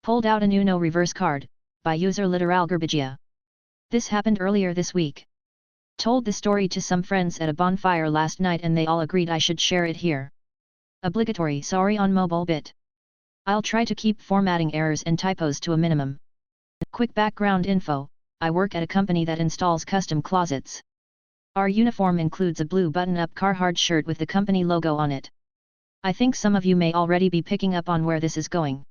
Pulled out a new no reverse card, by user literalgarbagia. This happened earlier this week. Told the story to some friends at a bonfire last night and they all agreed I should share it here. Obligatory sorry on mobile bit. I'll try to keep formatting errors and typos to a minimum. Quick background info, I work at a company that installs custom closets. Our uniform includes a blue button-up Carhartt shirt with the company logo on it. I think some of you may already be picking up on where this is going.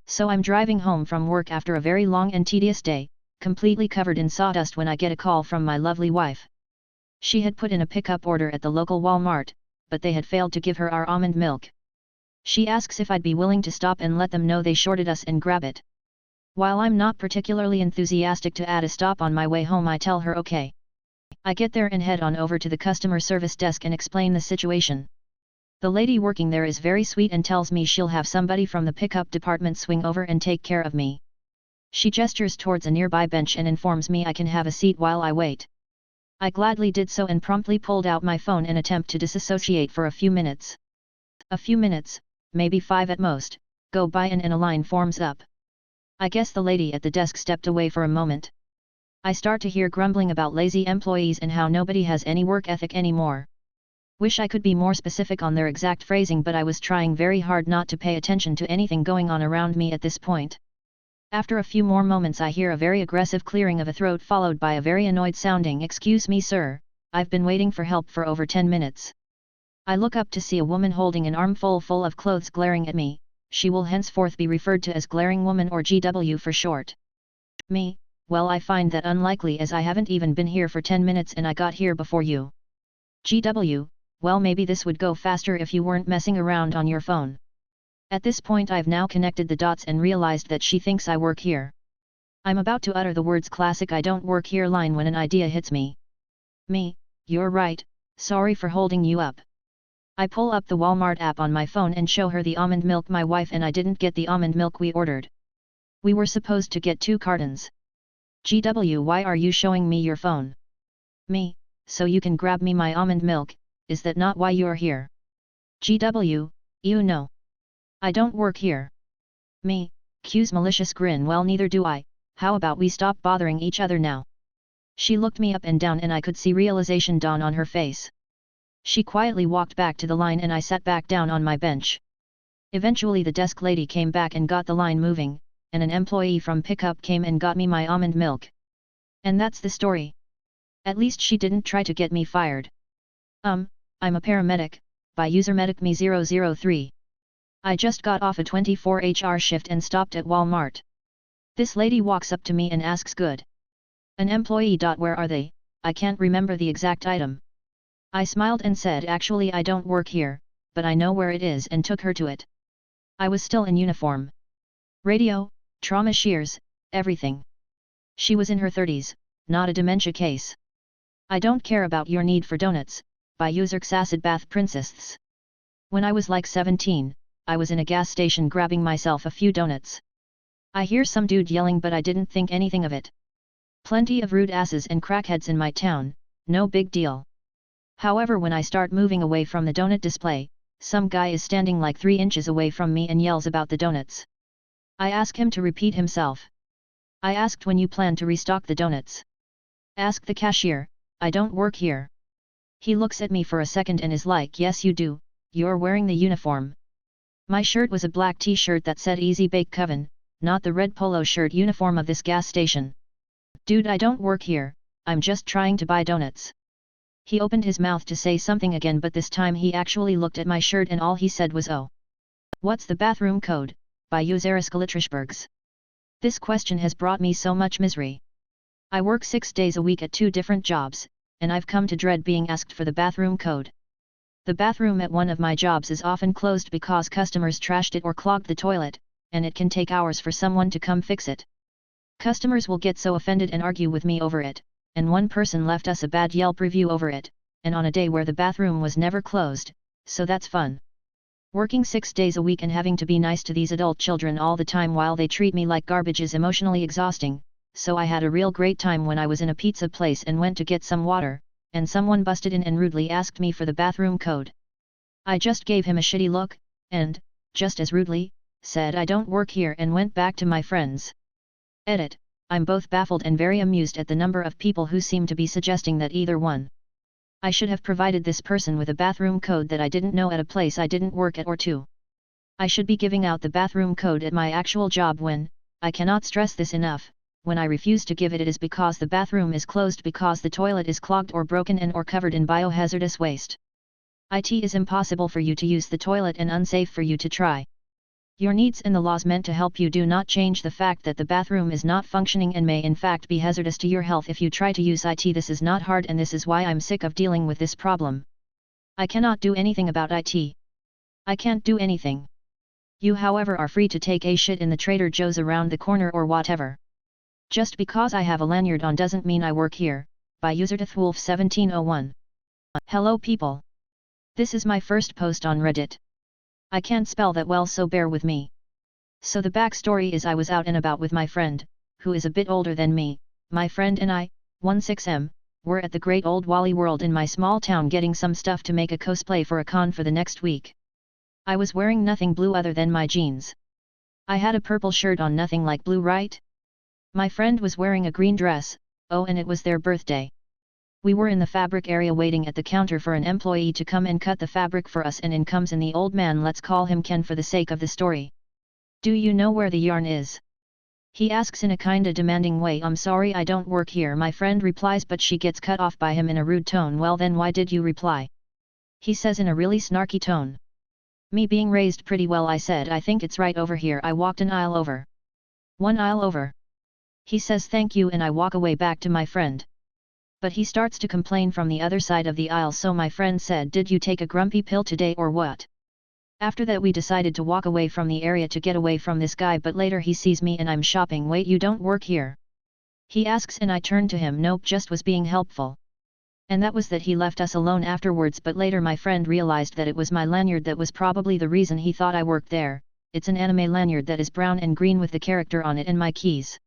So I'm driving home from work after a very long and tedious day, completely covered in sawdust when I get a call from my lovely wife. She had put in a pickup order at the local Walmart, but they had failed to give her our almond milk. She asks if I'd be willing to stop and let them know they shorted us and grab it. While I'm not particularly enthusiastic to add a stop on my way home, I tell her okay. I get there and head on over to the customer service desk and explain the situation. The lady working there is very sweet and tells me she'll have somebody from the pickup department swing over and take care of me. She gestures towards a nearby bench and informs me I can have a seat while I wait. I gladly did so and promptly pulled out my phone in attempt to disassociate for a few minutes. A few minutes, maybe 5 at most, go by and a line forms up. I guess the lady at the desk stepped away for a moment. I start to hear grumbling about lazy employees and how nobody has any work ethic anymore. Wish I could be more specific on their exact phrasing, but I was trying very hard not to pay attention to anything going on around me at this point. After a few more moments I hear a very aggressive clearing of a throat followed by a very annoyed sounding "Excuse me sir, I've been waiting for help for over 10 minutes. I look up to see a woman holding an armful full of clothes glaring at me. She will henceforth be referred to as Glaring Woman or GW for short. Me, well I find that unlikely as I haven't even been here for 10 minutes and I got here before you. GW, well maybe this would go faster if you weren't messing around on your phone. At this point I've now connected the dots and realized that she thinks I work here. I'm about to utter the words classic "I don't work here" line when an idea hits me. Me, you're right, sorry for holding you up. I pull up the Walmart app on my phone and show her the almond milk my wife and I didn't get the almond milk we ordered. We were supposed to get 2 cartons. GW, why are you showing me your phone? Me, so you can grab me my almond milk, is that not why you're here? GW, you know. I don't work here. Me, Q's malicious grin, well neither do I, how about we stop bothering each other now? She looked me up and down and I could see realization dawn on her face. She quietly walked back to the line and I sat back down on my bench. Eventually the desk lady came back and got the line moving, and an employee from pickup came and got me my almond milk. And that's the story. At least she didn't try to get me fired. I'm a paramedic, by user medicme003. I just got off a 24-hour shift and stopped at Walmart. This lady walks up to me and asks good. An employee. Where are they? I can't remember the exact item. I smiled and said actually I don't work here, but I know where it is and took her to it. I was still in uniform. Radio, trauma shears, everything. She was in her 30s, not a dementia case. I don't care about your need for donuts, by user Xacid Bath Princess. When I was like 17, I was in a gas station grabbing myself a few donuts. I hear some dude yelling but I didn't think anything of it. Plenty of rude asses and crackheads in my town, no big deal. However, when I start moving away from the donut display, some guy is standing like 3 inches away from me and yells about the donuts. I ask him to repeat himself. I asked when you plan to restock the donuts. Ask the cashier, I don't work here. He looks at me for a second and is like, yes you do, you're wearing the uniform. My shirt was a black t-shirt that said Easy Bake Coven, not the red polo shirt uniform of this gas station. Dude, I don't work here, I'm just trying to buy donuts. He opened his mouth to say something again, but this time he actually looked at my shirt and all he said was oh. What's the bathroom code, by Useriskaltrishbergs? This question has brought me so much misery. I work 6 days a week at 2 different jobs, and I've come to dread being asked for the bathroom code. The bathroom at one of my jobs is often closed because customers trashed it or clogged the toilet, and it can take hours for someone to come fix it. Customers will get so offended and argue with me over it, and one person left us a bad Yelp review over it, and on a day where the bathroom was never closed, so that's fun. Working 6 days a week and having to be nice to these adult children all the time while they treat me like garbage is emotionally exhausting, so I had a real great time when I was in a pizza place and went to get some water, and someone busted in and rudely asked me for the bathroom code. I just gave him a shitty look, and, just as rudely, said I don't work here and went back to my friends. Edit. I'm both baffled and very amused at the number of people who seem to be suggesting that either one. I should have provided this person with a bathroom code that I didn't know at a place I didn't work at, or two. I should be giving out the bathroom code at my actual job when, I cannot stress this enough, when I refuse to give it is because the bathroom is closed because the toilet is clogged or broken and or covered in biohazardous waste. It is impossible for you to use the toilet and unsafe for you to try. Your needs and the laws meant to help you do not change the fact that the bathroom is not functioning and may in fact be hazardous to your health if you try to use it. This is not hard and this is why I'm sick of dealing with this problem. I cannot do anything about it. I can't do anything. You however are free to take a shit in the Trader Joe's around the corner or whatever. Just because I have a lanyard on doesn't mean I work here. By user TheWolf1701. Hello people. This is my first post on Reddit. I can't spell that well, so bear with me. So the backstory is I was out and about with my friend, who is a bit older than me. My friend and I, 16M, were at the Great Old Wally World in my small town getting some stuff to make a cosplay for a con for the next week. I was wearing nothing blue other than my jeans. I had a purple shirt on, nothing like blue, right? My friend was wearing a green dress, oh, and it was their birthday. We were in the fabric area waiting at the counter for an employee to come and cut the fabric for us, and in comes in the old man, let's call him Ken for the sake of the story. Do you know where the yarn is? He asks in a kinda demanding way. I'm sorry, I don't work here, my friend replies, but she gets cut off by him in a rude tone. Well then why did you reply? He says in a really snarky tone. Me being raised pretty well, I said I think it's right over here. I walked an aisle over. One aisle over. He says thank you and I walk away back to my friend. But he starts to complain from the other side of the aisle, so my friend said, did you take a grumpy pill today or what? After that we decided to walk away from the area to get away from this guy, but later he sees me and I'm shopping. Wait, you don't work here? He asks and I turn to him, nope, just was being helpful. And that was that. He left us alone afterwards, but later my friend realized that it was my lanyard that was probably the reason he thought I worked there. It's an anime lanyard that is brown and green with the character on it and my keys.